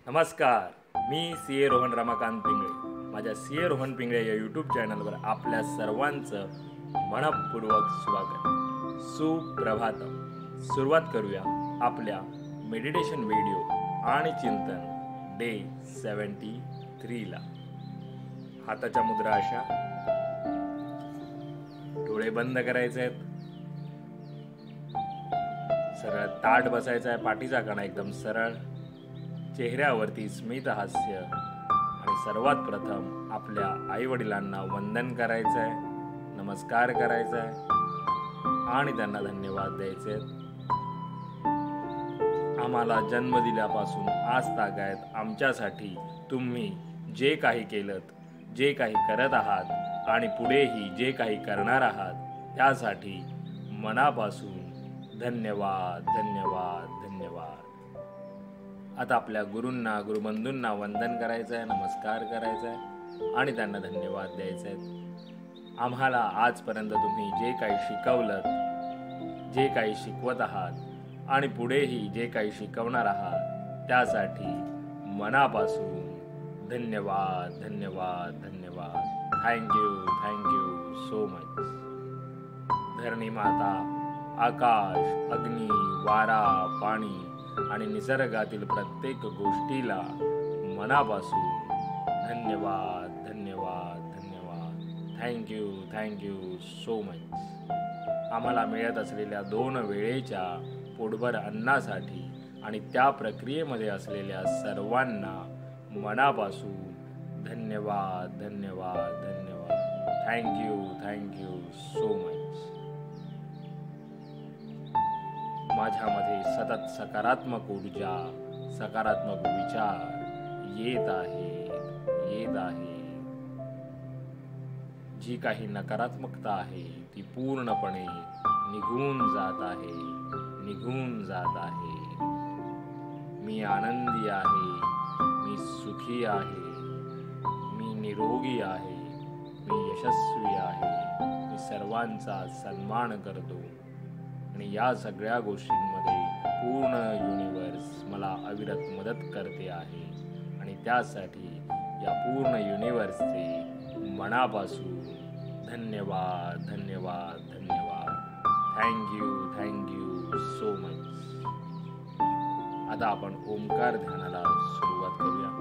नमस्कार, मी सी रोहन रमाकांत पिंगळे. माझ्या सी रोहन पिंगळे या यूट्यूब चॅनलवर आपल्या सर्वांचं मनपूर्वक स्वागत. सुप्रभातम. सुरुवात करूया आपल्या मेडिटेशन व्हिडिओ आणि चिंतन डे 73ला. हाताच्या मुद्रा अशा, डोळे बंद करायचे आहेत, सरळ ताठ बसायचं आहे, पाठीचा कणा एकदम सरळ, चेहऱ्यावरती स्मित हास्य आणि सर्वात प्रथम आपल्या आई वडिलांना वंदन करायचं आहे, नमस्कार करायचा आहे आणि त्यांना धन्यवाद द्यायचे आहेत. आम्हाला जन्म दिल्यापासून आज तागायत आमच्यासाठी तुम्ही जे काही केलं, जे काही करत आहात आणि पुढेही जे काही करणार आहात त्यासाठी मनापासून धन्यवाद धन्यवाद धन्यवाद. आता आपल्या गुरूंना गुरुबंधूंना वंदन करायचं आहे, नमस्कार करायचा आहे आणि त्यांना धन्यवाद द्यायचे आहेत. आम्हाला आजपर्यंत तुम्ही जे काही शिकवलं, जे काही शिकवत आहात आणि पुढेही जे काही शिकवणार आहात त्यासाठी मनापासून धन्यवाद धन्यवाद धन्यवाद. Thank you so much. धरणी माता, आकाश, अग्नी, वारा, पाणी आणि निसर्गातील प्रत्येक गोष्टीला मनापासून धन्यवाद धन्यवाद धन्यवाद. Thank you so much. आम्हाला मिळत असलेल्या 2 वेळेच्या पोटभर अन्नासाठी आणि त्या प्रक्रियेमध्ये असलेल्या सर्वांना मनापासून धन्यवाद धन्यवाद धन्यवाद. Thank you so much. माझ्यामध्ये सतत सकारात्मक ऊर्जा, सकारात्मक विचार येत आहे. जी काही नकारात्मकता आहे ती पूर्णपणे निघून जात आहे. मी आनंदी आहे, मी सुखी आहे, मी निरोगी आहे, मी यशस्वी आहे, मी सर्वांचा सन्मान करतो आणि या सगळ्या गोष्टींमध्ये पूर्ण युनिवर्स मला अविरत मदत करते आहे आणि त्यासाठी या पूर्ण युनिवर्सचे मनापासून धन्यवाद धन्यवाद धन्यवाद. Thank you so much. आता आपण ओंकार ध्यानाला सुरुवात करूया.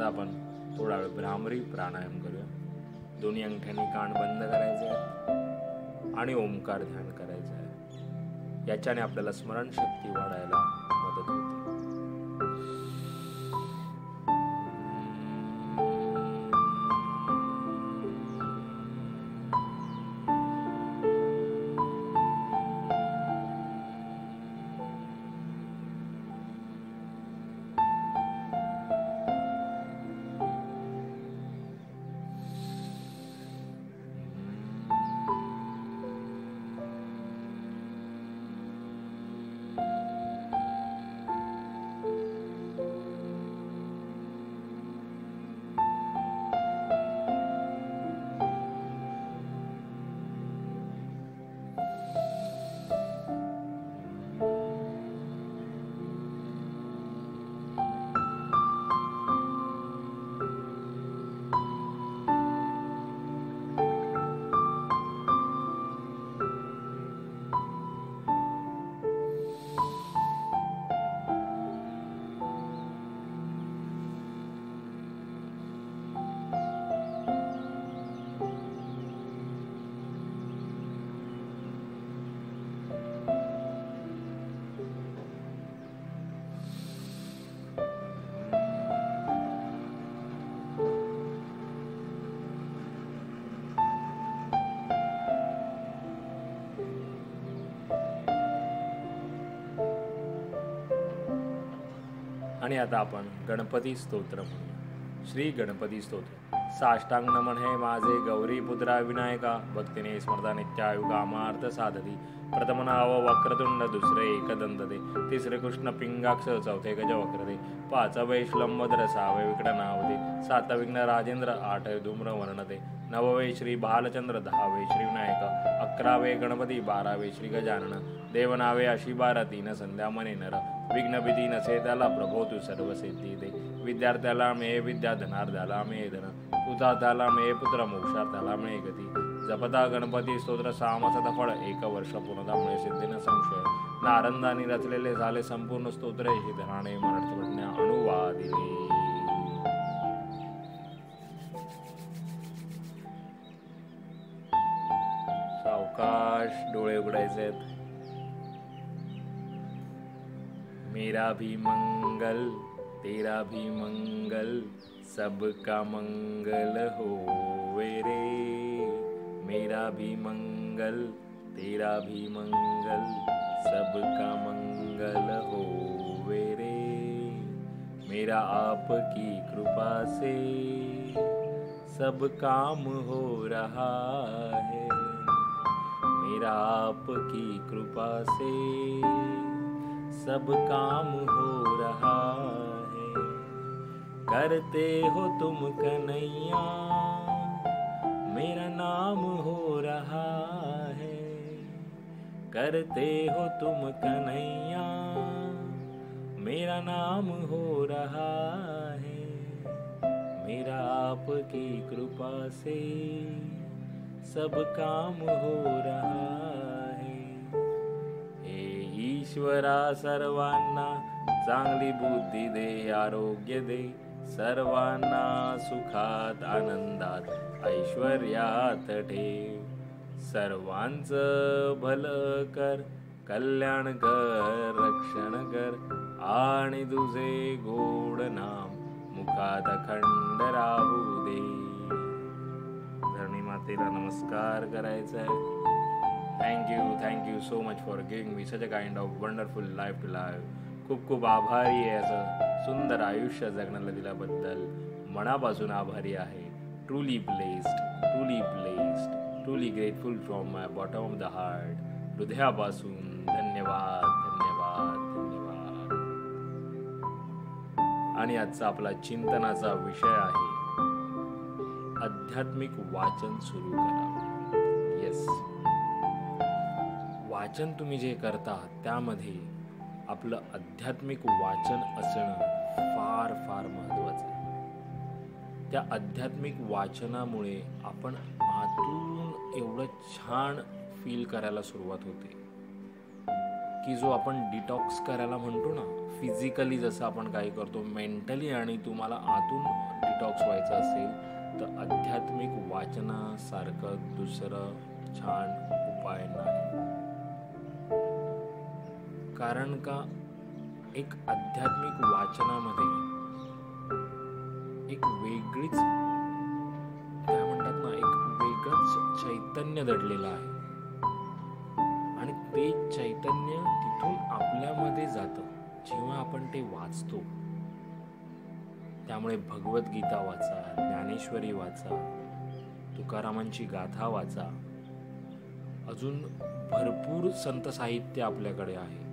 आपण थोडा वेळ भ्रामरी प्राणायाम करूया. दोन्ही अंगठ्यांनी कान बंद करायचे आहे आणि ओंकार ध्यान करायचं आहे. याच्याने आपल्याला स्मरणशक्ती वाढायला मदत होते. आणि आता आपण गणपती स्तोत्र म्हणूया. श्री गणपती स्तोत्र. साष्टांग नमन हे माझे गौरी पुत्रा विनायका, भक्तीने स्मरता नित्यायुगामार्थ साधती. प्रथम नाव वक्रतुंड, दुसरे एकदंत दे, तिसरे कृष्ण पिंगाक्ष, चौथे गज वक्रदे, पाचवे श्लंबधर, सहावे विकट नावदे, सातविघ्न राजेंद्र, आठ धूम्र वर्णदे, नववे श्री बालचंद्र, दहावे श्री विनायक, अकरावे गणपती, बारावे श्री गजानन, देवनावे अशी बारा, तीन संध्या मने नर, विघ्न भीती नसे त्याला, प्रभो तू सर्व सिद्धी दे. विद्यार्थ्याला मे विद्या, धनार्ध्याला मे धन, पुत्रार्थाला मे पुत्र, मोक्षार्थाला मे गती. जपता गणपती स्तोत्र सामसत फळ, एक वर्ष पूर्णता मिळे सिद्धीन संशय. नारंदानी रचलेले झाले संपूर्ण स्तोत्र, हे धनाने मराठी अनुवादिले. सावकाश डोळे उघडायचे. मेरा भी मंगल तेरा भी मंगल, सबका मंगल होवे रे. मेरा भी मंगल तेरा भी मंगल, सबका मंगल होवे रे. मेरा आपकी कृपा से सब काम हो रहा है. मेरा आपकी कृपा से सब काम हो रहा है. करते हो तुम कन्हैया, मेरा नाम हो रहा है. करते हो तुम कन्हैया, मेरा नाम हो रहा है. मेरा आपकी कृपा से सब काम हो रहा है. हे ईश्वरा सर्वांना चांगली बुद्धी दे, आरोग्य दे. सर्वांना सुखात आनंदात ऐश्वर्यात ठेव. सर्वांचं भलं कर, कल्याण कर, रक्षण कर, आणि तुझे गोड नाम मुखात अखंड राहू दे. धरणी मातेला नमस्कार करायचा आहे. Thank you so much for giving me such a kind of wonderful life to live. खूप खूप आभारी आहे असं सुंदर आयुष्य जगण्याला दिल्याबद्दल. मनापासून आभारी आहे. Truly blessed, truly grateful from my bottom of the heart. हृदयापासून धन्यवाद. आणि आजचा आपला चिंतनाचा विषय आहे आध्यात्मिक वाचन सुरू करा. येस, वाचन तुम्ही जे करता त्यामध्ये आपलं आध्यात्मिक वाचन असणं फार फार महत्त्वाचं आहे. त्या आध्यात्मिक वाचनामुळे आपण आतून एवढं छान फील करायला सुरुवात होते की जो आपण डिटॉक्स करायला म्हणतो ना, फिजिकली जसं आपण काही करतो, मेंटली आणि तुम्हाला आतून डिटॉक्स व्हायचं असेल तर आध्यात्मिक वाचनासारखं दुसरं छान उपाय नाही. कारण का, एक आध्यात्मिक वाचनामध्ये एक वेगळीच काय म्हणतात ना, एक वेगळंच चैतन्य दडलेलं आहे. आणि ते चैतन्य तिथून आपल्यामध्ये जातं जेव्हा आपण ते वाचतो. त्यामुळे भगवद्गीता वाचा, ज्ञानेश्वरी वाचा, तुकारामांची गाथा वाचा. अजून भरपूर संत साहित्य आपल्याकडे आहे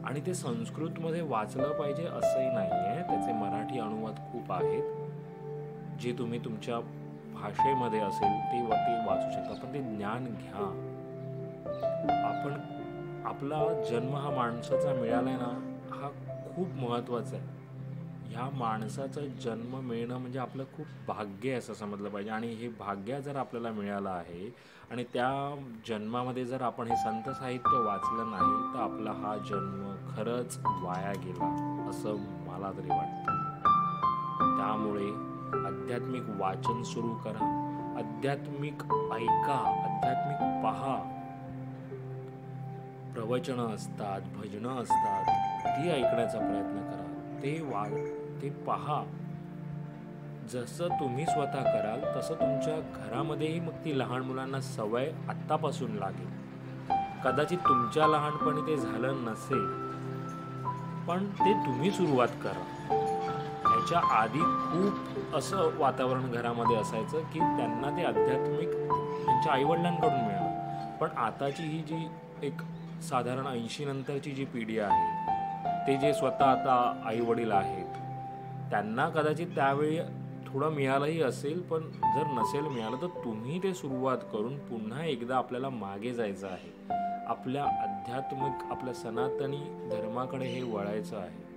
आणि ते संस्कृतमध्ये वाचलं पाहिजे असंही नाही आहे. त्याचे मराठी अनुवाद खूप आहेत जे तुम्ही तुमच्या भाषेमध्ये असेल ते वाचू शकता. पण ते ज्ञान घ्या. आपला जन्म हा माणसाचा मिळालाय ना, हा खूप महत्त्वाचा आहे. ह्या माणसाचा जन्म मिळणं म्हणजे आपलं खूप भाग्य आहे असं समजलं पाहिजे. आणि हे भाग्य जर आपल्याला मिळालं आहे आणि त्या जन्मामध्ये जर आपण हे संत साहित्य वाचलं नाही तर आपला हा जन्म खरंच वाया गेला असं मला तरी वाटतं. त्यामुळे आध्यात्मिक वाचन सुरू करा, आध्यात्मिक ऐका, आध्यात्मिक पहा. प्रवचनं असतात, भजनं असतात, ती ऐकण्याचा प्रयत्न करा. ते पहा. जसं तुम्ही स्वतः कराल तसं तुमच्या घरामध्येही मग ती लहान मुलांना सवय आत्तापासून लागेल. कदाचित तुमच्या लहानपणी ते झालं नसेल पण ते तुम्ही सुरुवात करा. ह्याच्या आधी खूप असं वातावरण घरामध्ये असायचं की त्यांना ते आध्यात्मिक त्यांच्या आईवडिलांकडून मिळालं. पण आताची ही जी एक साधारण 80 नंतरची जी पिढी आहे, ते जे स्वतः आता आईवडील आहेत, त्यांना कदाचित त्यावेळी थोडं मिळालंही असेल, पण जर नसेल मिळालं तर तुम्ही ते सुरुवात करून पुन्हा एकदा आपल्याला मागे जायचं आहे. आपल्या आध्यात्मिक, आपल्या सनातनी धर्माकडे हे वळायचं आहे.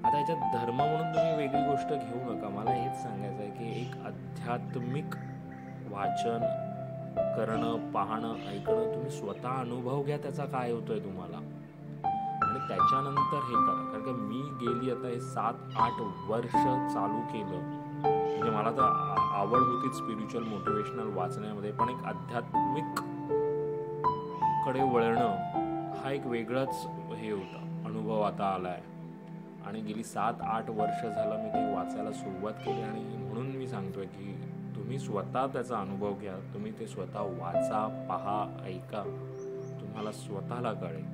आता याच्यात धर्म म्हणून तुम्ही वेगळी गोष्ट घेऊ नका. मला हेच सांगायचं आहे की एक आध्यात्मिक वाचन करणं, पाहणं, ऐकणं, तुम्ही स्वतः अनुभव घ्या त्याचा काय होतोय तुम्हाला, आणि त्याच्यानंतर हे करा. कारण का मी गेली आता हे 7-8 वर्ष चालू केलं, म्हणजे मला तर आवड होती स्पिरिच्युअल मोटिवेशनल वाचण्यामध्ये, पण एक आध्यात्मिक कडे वळणं हा एक वेगळाच हे होता, अनुभव आता आलाय. आणि गेली 7-8 वर्ष झालं मी ते वाचायला सुरुवात केली, आणि म्हणून मी सांगतोय की तुम्ही स्वतः त्याचा अनुभव घ्या. तुम्ही ते स्वतः वाचा, पहा, ऐका, तुम्हाला स्वतःला कळेल.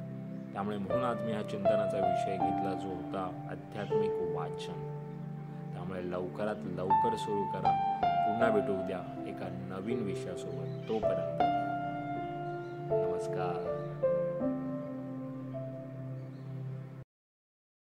त्यामुळे म्हणून आज मी हा चिंतनाचा विषय घेतला, जो होता आध्यात्मिक वाचन. त्यामुळे लवकरात लवकर सुरू करा. पुन्हा भेटू उद्या एका नवीन विषयासोबत. तोपर्यंत नमस्कार.